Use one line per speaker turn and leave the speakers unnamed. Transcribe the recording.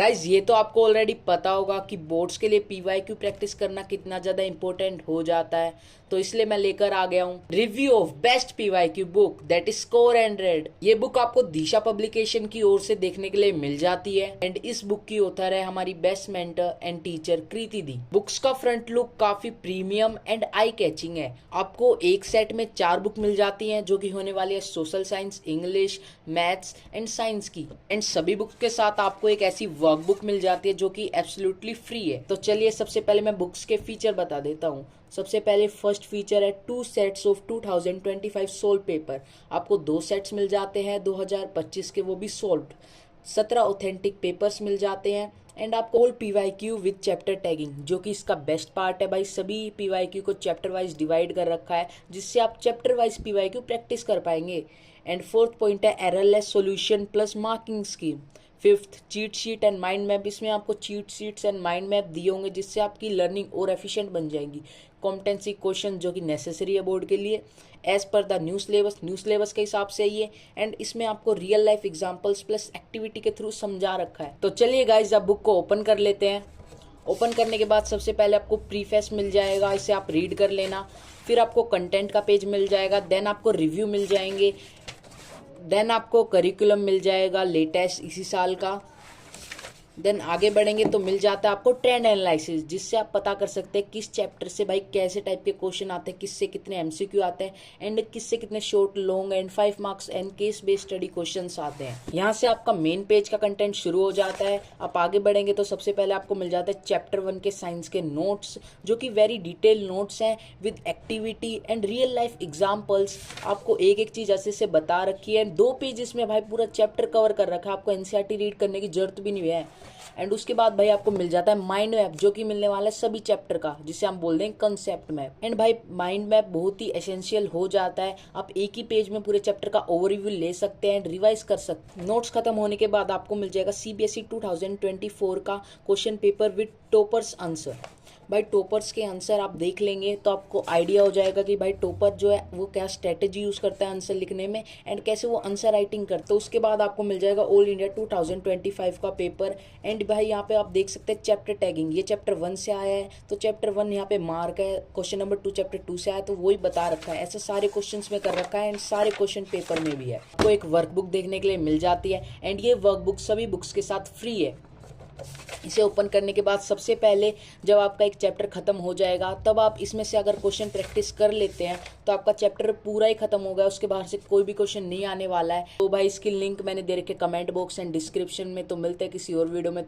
Guys ये तो आपको ऑलरेडी पता होगा कि बोर्ड्स के लिए पीवाईक्यू प्रैक्टिस करना कितना ज़्यादा इंपॉर्टेंट हो जाता है। तो इसलिए मैं लेकर आ गया हूँ review of best PYQ book that is score and red. ये बुक आपको दिशा पब्लिकेशन की ओर से देखने के लिए मिल जाती है एंड इस बुक की ऑथर है हमारी best mentor and teacher Kriti the. Books का फ्रंट लुक काफी प्रीमियम एंड आई कैचिंग है। आपको एक सेट में 4 बुक मिल जाती हैं जो कि होने वाली है social science, English, maths and science की। एंड सभी बुक्स के साथ आपको एक ऐसी वर्कबुक मिल जाती है जो कि एब्सोल्युटली फ्री है। तो चलिए सबसे पहले मैं बुक्स के फीचर बता देता हूँ। सबसे पहले फर्स्ट फीचर है 2 सेट्स ऑफ 2025 सोल्व पेपर। आपको 2 सेट्स मिल जाते हैं 2025 के, वो भी सोल्व्ड। 17 ऑथेंटिक पेपर्स मिल जाते हैं एंड आपको all PYQ with chapter tagging, जो कि इसका बेस्ट पार्ट है भाई। सभी पीवाईक्यू को चैप्टर वाइज डिवाइड कर रखा है जिससे आप चैप्टर वाइज पीवाईक्यू प्रैक्टिस कर पाएंगे। एंड फोर्थ पॉइंट है errorless solution plus marking scheme. Fifth cheat sheet and mind map. इसमें आपको cheat sheets and mind map दिए होंगे जिससे आपकी लर्निंग और एफिशिएंट बन जाएगी। कॉम्पिटेंसी क्वेश्चन जो कि नेसेसरी है बोर्ड के लिए as per the new syllabus के हिसाब से ये। एंड इसमें आपको real life examples plus activity के थ्रू समझा रखा है। तो चलिए गाइज अब बुक को ओपन कर लेते हैं। ओपन करने के बाद सबसे पहले आपको प्रीफेस मिल जाएगा, इसे आप रीड कर लेना। फिर आपको कंटेंट का पेज मिल जाएगा, देन आपको रिव्यू मिल जाएंगे, देन आपको करिकुलम मिल जाएगा लेटेस्ट इसी साल का। देन आगे बढ़ेंगे तो मिल जाता है आपको ट्रेंड एनालिसिस, जिससे आप पता कर सकते हैं किस चैप्टर से भाई कैसे टाइप के क्वेश्चन आते हैं, किससे कितने एमसीक्यू आते हैं एंड किससे कितने short, long and 5 marks and case based study questions आते हैं। यहाँ से आपका मेन पेज का कंटेंट शुरू हो जाता है। आप आगे बढ़ेंगे तो सबसे पहले आपको मिल जाता है चैप्टर 1 के साइंस के नोट्स, जो कि वेरी डिटेल नोट्स हैं with activity and real life examples. आपको एक एक चीज अच्छे से बता रखी है। 2 पेजेस में भाई पूरा चैप्टर कवर कर रखा है, आपको एनसीईआरटी रीड करने की जरूरत भी नहीं है। एंड उसके बाद भाई आपको मिल जाता है माइंड मैप, जो कि मिलने वाला है सभी चैप्टर का, जिसे हम बोल दें कंसेप्ट मैप। एंड भाई माइंड मैप बहुत ही एसेंशियल हो जाता है। आप एक ही पेज में पूरे चैप्टर का ओवरव्यू ले सकते हैं, रिवाइज कर सकते हैं। नोट्स खत्म होने के बाद आपको मिल जाएगा सीबीएसई 2024 का question paper with toppers answer. भाई टॉपर्स के आंसर आप देख लेंगे तो आपको आइडिया हो जाएगा कि भाई टॉपर जो है वो क्या स्ट्रेटेजी यूज करता है आंसर लिखने में एंड कैसे वो आंसर राइटिंग करता है। उसके बाद आपको मिल जाएगा ऑल इंडिया 2025 का पेपर। एंड भाई यहाँ पे आप देख सकते हैं चैप्टर टैगिंग, ये चैप्टर 1 से आया है तो चैप्टर 1 यहाँ पे मार्क है, क्वेश्चन नंबर 2 चैप्टर 2 से आया तो वही बता रखा है। ऐसे सारे क्वेश्चन में कर रखा है एंड सारे क्वेश्चन पेपर में भी है। आपको एक वर्कबुक देखने के लिए मिल जाती है एंड ये वर्कबुक सभी बुक्स के साथ फ्री है। इसे ओपन करने के बाद सबसे पहले जब आपका एक चैप्टर खत्म हो जाएगा तब आप इसमें से अगर क्वेश्चन प्रैक्टिस कर लेते हैं तो आपका चैप्टर पूरा ही खत्म हो गया, उसके बाहर से कोई भी क्वेश्चन नहीं आने वाला है। तो भाई इसकी लिंक मैंने दे रखी है कमेंट बॉक्स एंड डिस्क्रिप्शन में। तो मिलते हैं किसी और वीडियो में।